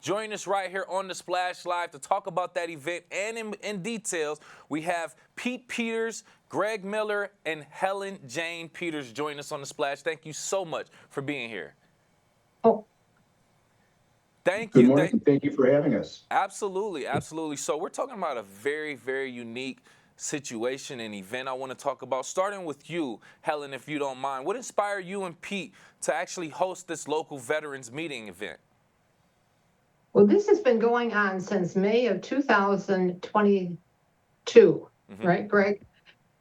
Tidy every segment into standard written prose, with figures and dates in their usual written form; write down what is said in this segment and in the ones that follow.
Join us right here on the Splash Live to talk about that event and in details. We have Pete Peters, Greg Miller, and Helen Jane Peters join us on the Splash. Thank you so much for being here. Oh, thank Good you. morning. Thank you for having us. Absolutely, absolutely. So we're talking about a very, very unique situation and event I want to talk about. Starting with you, Helen, if you don't mind. What inspired you and Pete to actually host this local veterans meeting event? well, this has been going on since May of 2022, right, Greg?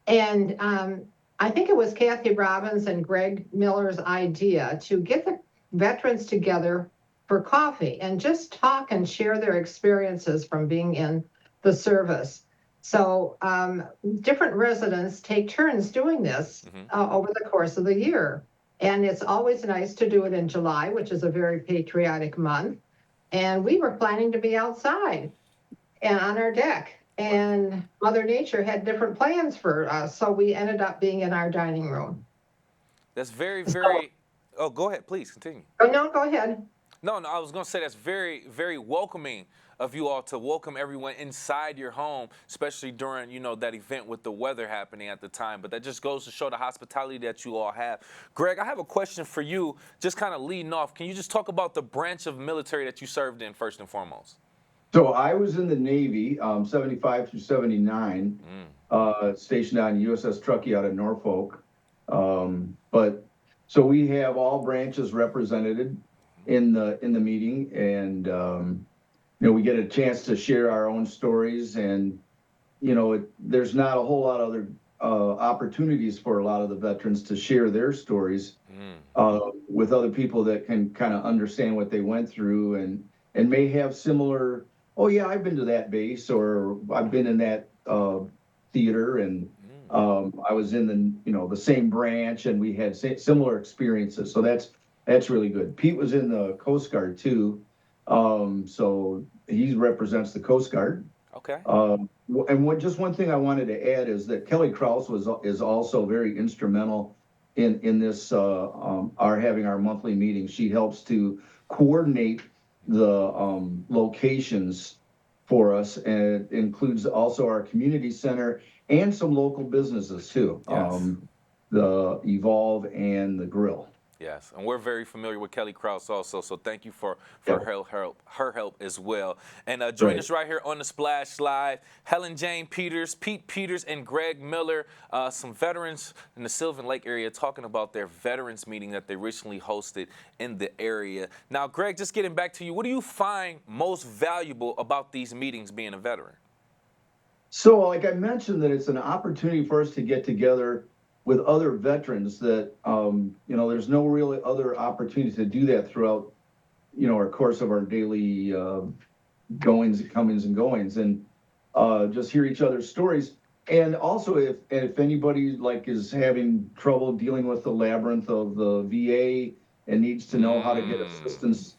And I think it was Kathy Robbins and Greg Miller's idea to get the veterans together for coffee and just talk and share their experiences from being in the service. So different residents take turns doing this over the course of the year. And it's always nice to do it in July, which is a very patriotic month. And we were planning to be outside and on our deck. And Mother Nature had different plans for us. So we ended up being in our dining room. That's very, very, oh, go ahead, please continue. Oh, no, go ahead. No, I was going to say that's very, very welcoming of you all to welcome everyone inside your home, especially during, that event with the weather happening at the time. But that just goes to show the hospitality that you all have. Greg, I have a question for you, just kind of leading off. Can you just talk about the branch of military that you served in first and foremost? So I was in the Navy, 75 through 79, stationed on USS Truckee out of Norfolk. So we have all branches represented in the meeting, and we get a chance to share our own stories, and there's not a whole lot of other opportunities for a lot of the veterans to share their stories with other people that can kind of understand what they went through and may have similar, oh yeah, I've been to that base, or I've been in that theater, and I was in the same branch, and we had similar experiences. So that's really good. Pete was in the Coast Guard too, so he represents the Coast Guard. Okay. And just one thing I wanted to add is that Kelly Krause is also very instrumental in this having our monthly meetings. She helps to coordinate the locations for us, and it includes also our community center and some local businesses too. Yes. The Evolve and the Grill. Yes, and we're very familiar with Kelly Krause also, so thank you for her help as well. And join us right here on the Splash Live, Helen Jane Peters, Pete Peters, and Greg Miller, some veterans in the Sylvan Lake area, talking about their veterans meeting that they recently hosted in the area. Now, Greg, just getting back to you, what do you find most valuable about these meetings being a veteran? So, like I mentioned, that it's an opportunity for us to get together with other veterans that, there's no real other opportunity to do that throughout, our course of our daily comings and goings, and just hear each other's stories. And also, if anybody is having trouble dealing with the labyrinth of the VA and needs to know how to get assistance,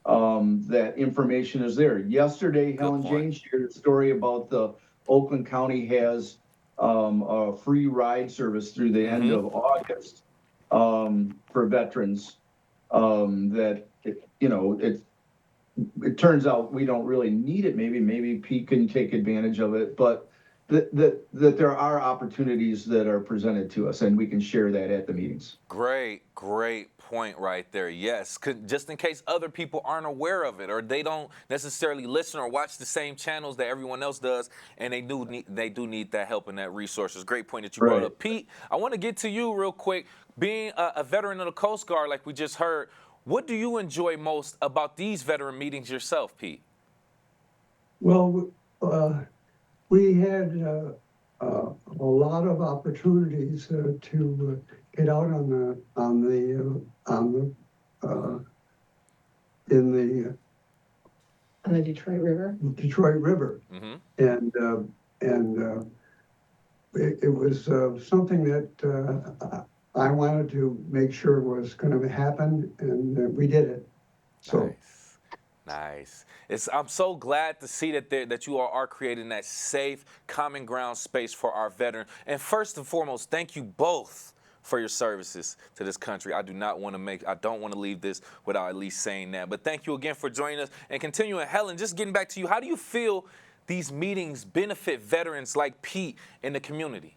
that information is there. Yesterday, Helen Jane shared a story about the Oakland County has a free ride service through the end of August for veterans. That it turns out we don't really need it. Maybe Pete can take advantage of it, but that there are opportunities that are presented to us, and we can share that at the meetings. Great point right there. Yes, just in case other people aren't aware of it, or they don't necessarily listen or watch the same channels that everyone else does, and they do need that help and that resources. Great point that you brought up. Pete, I want to get to you real quick. Being a veteran of the Coast Guard, like we just heard, what do you enjoy most about these veteran meetings yourself, Pete? Well, we had a lot of opportunities to get out in the Detroit River. Detroit River, and it was something that I wanted to make sure was going to happen, and we did it. So. Nice. I'm so glad to see that you all are creating that safe, common ground space for our veterans. And first and foremost, thank you both for your services to this country. I don't want to leave this without at least saying that. But thank you again for joining us and continuing. Helen, just getting back to you, how do you feel these meetings benefit veterans like Pete in the community?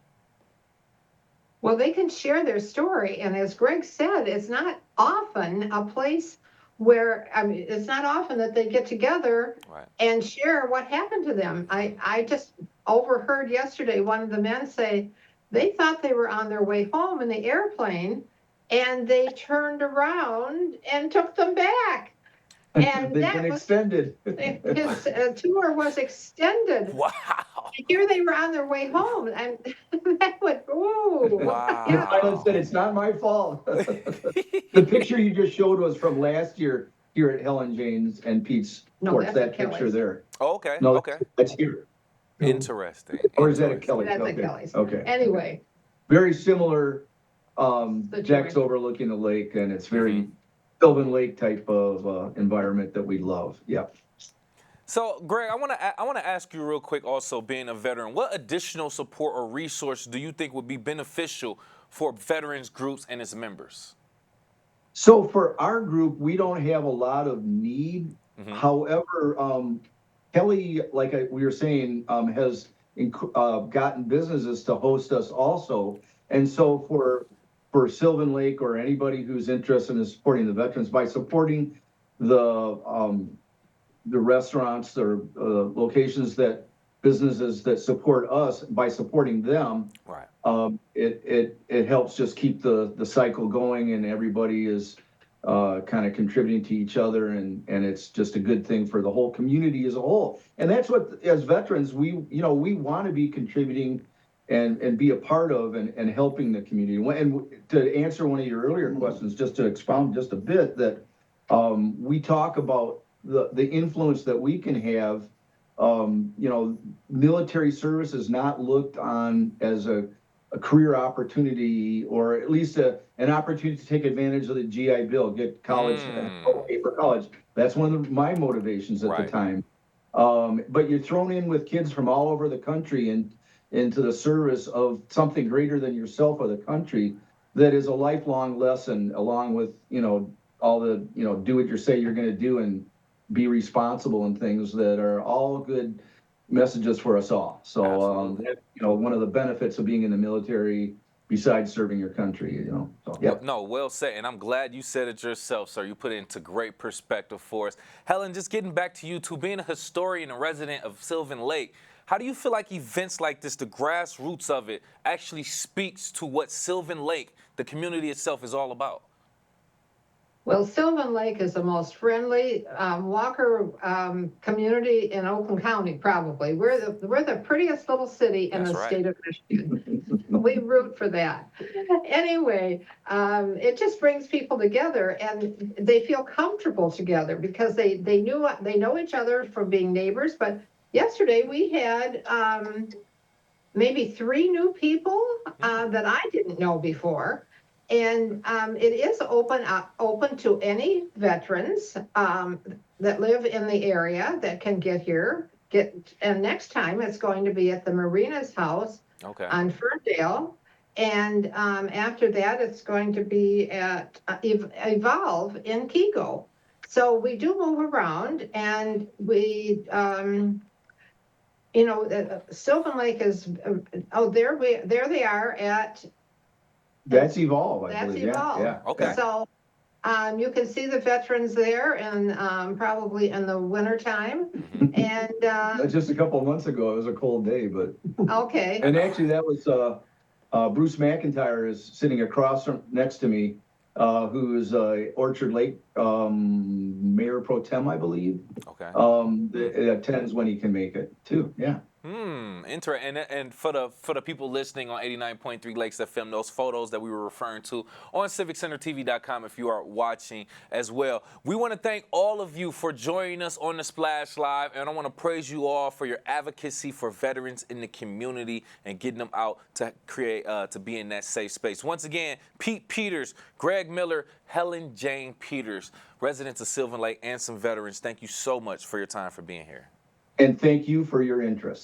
Well, they can share their story. And as Greg said, it's not often a place where, it's not often that they get together and share what happened to them. I just overheard yesterday one of the men say they thought they were on their way home in the airplane and they turned around and took them back. And They've been extended. His tour was extended. Wow. Here they were on their way home, and that would, ooh. Wow. Yeah. I said, it's not my fault. The picture you just showed was from last year here at Helen Jane's and Pete's Sports, that's that at picture Kelly's. there. Oh, okay. No, Okay. that's here. Interesting. Or is that at Kelly's? That's Okay. at Kelly's. Okay. Anyway, Very similar, The decks joint. overlooking the lake, and it's very Sylvan Lake type of environment that we love. Yeah. So, Greg, I want to ask you real quick also, being a veteran, what additional support or resource do you think would be beneficial for veterans groups and its members? So for our group, we don't have a lot of need. However, Kelly, like we were saying, has gotten businesses to host us also. And so for Sylvan Lake or anybody who's interested in supporting the veterans, by supporting the restaurants or locations businesses that support us, by supporting them, it helps just keep the cycle going, and everybody is kind of contributing to each other, and it's just a good thing for the whole community as a whole. And that's what, as veterans, we want to be contributing and be a part of and helping the community. And to answer one of your earlier questions, just to expound just a bit, that we talk about the influence that we can have. Military service is not looked on as a career opportunity, or at least an opportunity to take advantage of the GI Bill, get college, pay for college. That's one of my motivations at the time. But you're thrown in with kids from all over the country and into the service of something greater than yourself or the country. That is a lifelong lesson, along with, all the, do what you say you're going to do and be responsible, and things that are all good messages for us all. So, one of the benefits of being in the military, besides serving your country, So, yeah. No, well said, and I'm glad you said it yourself, sir. You put it into great perspective for us. Helen, just getting back to you two, being a historian and resident of Sylvan Lake, how do you feel like events like this, the grassroots of it, actually speaks to what Sylvan Lake, the community itself, is all about? well, Sylvan Lake is the most friendly walker community in Oakland County, probably. We're the prettiest little city in the state of Michigan. We root for that. Anyway, it just brings people together, and they feel comfortable together because they know each other from being neighbors. But yesterday we had maybe 3 new people that I didn't know before. And it is open to any veterans that live in the area that can get here. And next time it's going to be at the Marina's house on Ferndale. And after that, it's going to be at Evolve in Kego. So we do move around, and we, Sylvan Lake is, there they are at. That's Evolve, I believe. Evolve. Yeah. Okay. So you can see the veterans there, and probably in the wintertime. And just a couple of months ago, it was a cold day, but okay. and actually that was Bruce McIntyre is sitting next to me, who's Orchard Lake Mayor Pro Tem, I believe. It attends when he can make it too. Yeah. Interesting. And for the people listening on 89.3 Lakes FM, those photos that we were referring to on CivicCenterTV.com, if you are watching as well. We want to thank all of you for joining us on the Splash Live, and I want to praise you all for your advocacy for veterans in the community and getting them out to create, to be in that safe space. Once again, Pete Peters, Greg Miller, Helen Jane Peters, residents of Sylvan Lake, and some veterans, thank you so much for your time, for being here. And thank you for your interest.